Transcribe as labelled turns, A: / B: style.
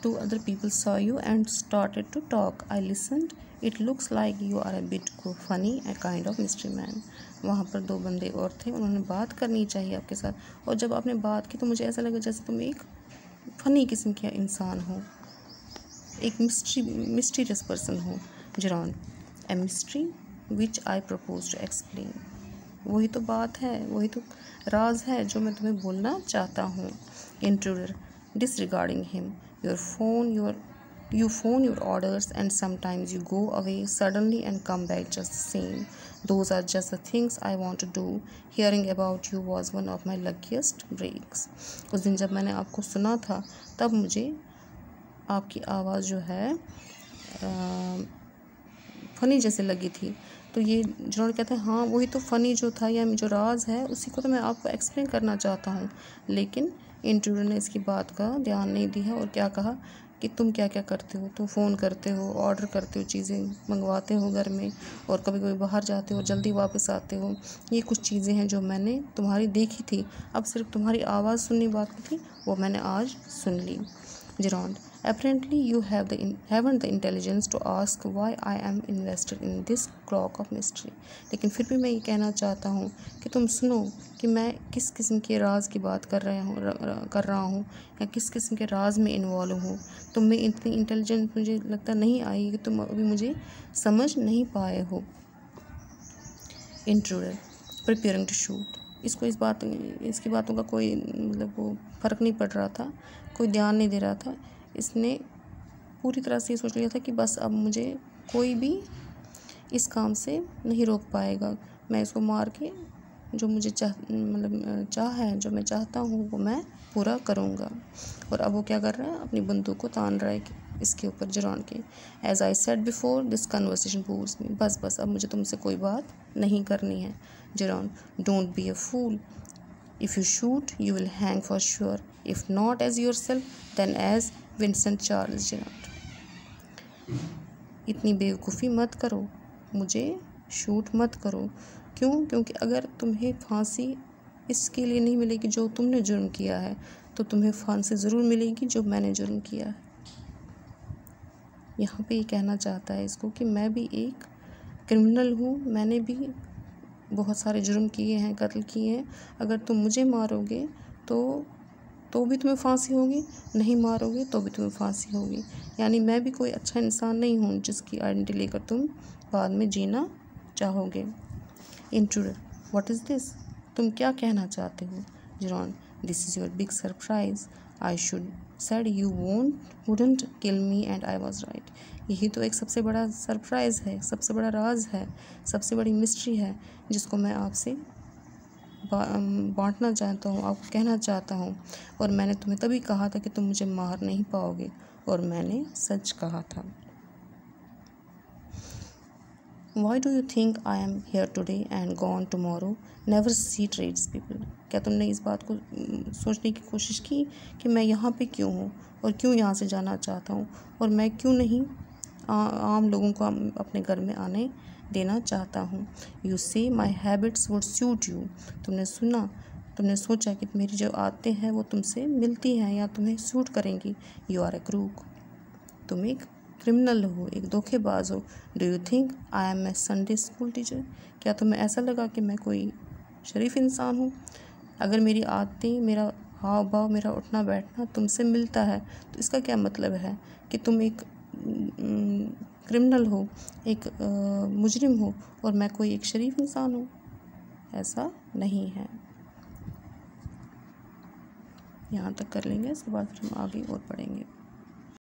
A: 2 other people saw you and started to talk. I listened. It looks like you are a bit funny, a kind of mystery man. वहाँ पर 2 बंदे और थे, उन्होंने बात करनी चाहिए आपके साथ, और जब आपने बात की तो मुझे ऐसा लगा जैसे तुम एक फ़नी किस्म का इंसान हो, एक मिस्टीरियस पर्सन हो. Jeron, a mystery which I propose to explain. वही तो बात है, वही तो राज है जो मैं तुम्हें बोलना चाहता हूँ. Intruder, disregarding him. You phone your orders and sometimes you go away suddenly and come back just the same. Those are just the things I want to do. Hearing about you was one of my luckiest breaks. उस दिन जब मैंने आपको सुना था तब मुझे आपकी आवाज़ जो है फ़नी जैसे लगी थी. तो ये जिन्होंने कहते हैं हाँ वही तो फ़नी जो था या जो राज है उसी को तो मैं आपको एक्सप्लेन करना चाहता हूँ. लेकिन इंट्रूडर ने इसकी बात का ध्यान नहीं दिया और क्या कहा कि तुम क्या क्या करते हो, तुम फ़ोन करते हो, ऑर्डर करते हो, चीज़ें मंगवाते हो घर में, और कभी कभी बाहर जाते हो, जल्दी वापस आते हो. ये कुछ चीज़ें हैं जो मैंने तुम्हारी देखी थी, अब सिर्फ तुम्हारी आवाज़ सुननी बाकी थी, वो मैंने आज सुन ली. Jeron, apparently you haven't the intelligence to ask why I am invested in this clock of mystery. लेकिन फिर भी मैं ये कहना चाहता हूँ कि तुम सुनो कि मैं किस किस्म के राज की बात कर रहा हूँ या किस किस्म के राज में इन्वॉल्व हूँ. तुम में इतनी इंटेलिजेंस मुझे लगता नहीं आई कि तुम अभी मुझे समझ नहीं पाए हो. Intruder, preparing to shoot. इसको इसकी बातों का कोई मतलब वो फ़र्क नहीं पड़ रहा था, कोई ध्यान नहीं दे रहा था. इसने पूरी तरह से ये सोच लिया था कि बस अब मुझे कोई भी इस काम से नहीं रोक पाएगा, मैं इसको मार के जो मुझे चाह है, जो मैं चाहता हूँ वो मैं पूरा करूँगा. और अब वो क्या कर रहा है, अपनी बंदूक को तान रहा है इसके ऊपर, जेरॉन के. As I said before this conversation bores me. बस अब मुझे तुमसे कोई बात नहीं करनी है. Jeron, don't be a fool. If you shoot, you will hang for sure. If not as yourself, then as Vincent Charles Gerard. इतनी बेवकूफ़ी मत करो, मुझे शूट मत करो. क्यों? क्योंकि अगर तुम्हें फांसी इसके लिए नहीं मिलेगी जो तुमने जुर्म किया है, तो तुम्हें फांसी ज़रूर मिलेगी जो मैंने जुर्म किया है. यहाँ पे ये कहना चाहता है इसको कि मैं भी एक क्रिमिनल हूँ, मैंने भी बहुत सारे जुर्म किए हैं, कत्ल किए हैं. अगर तुम मुझे मारोगे तो भी तुम्हें फांसी होगी, नहीं मारोगे तो भी तुम्हें फांसी होगी. यानी मैं भी कोई अच्छा इंसान नहीं हूँ जिसकी आइडेंटिटी लेकर तुम बाद में जीना चाहोगे. Intruder, what is this? तुम क्या कहना चाहते हो? Jeron, this is your big surprise. I should said you wouldn't kill me and I was right. यही तो एक सबसे बड़ा सरप्राइज़ है, सबसे बड़ा राज है, सबसे बड़ी मिस्ट्री है जिसको मैं आपसे बांटना चाहता हूँ, आपको कहना चाहता हूँ. और मैंने तुम्हें तभी कहा था कि तुम मुझे मार नहीं पाओगे, और मैंने सच कहा था. Why do you think I am here today and gone tomorrow? Never see tradespeople. क्या तुमने इस बात को सोचने की कोशिश की कि मैं यहाँ पे क्यों हूँ और क्यों यहाँ से जाना चाहता हूँ, और मैं क्यों नहीं आम लोगों को अपने घर में आने देना चाहता हूँ. You say my habits would suit you. तुमने सोचा कि मेरी जो आदतें हैं वो तुमसे मिलती हैं या तुम्हें सूट करेंगी. You are a crook. तुम एक क्रिमिनल हो, एक धोखेबाज हो. Do you think I am a Sunday school teacher? क्या तुम्हें ऐसा लगा कि मैं कोई शरीफ इंसान हूँ? अगर मेरी आदतें, मेरा हाव भाव, मेरा उठना बैठना तुमसे मिलता है तो इसका क्या मतलब है कि तुम एक क्रिमिनल हो, एक मुजरिम हो, और मैं कोई एक शरीफ इंसान हूँ? ऐसा नहीं है. यहाँ तक कर लेंगे, इसके बाद फिर हम आगे और पढ़ेंगे.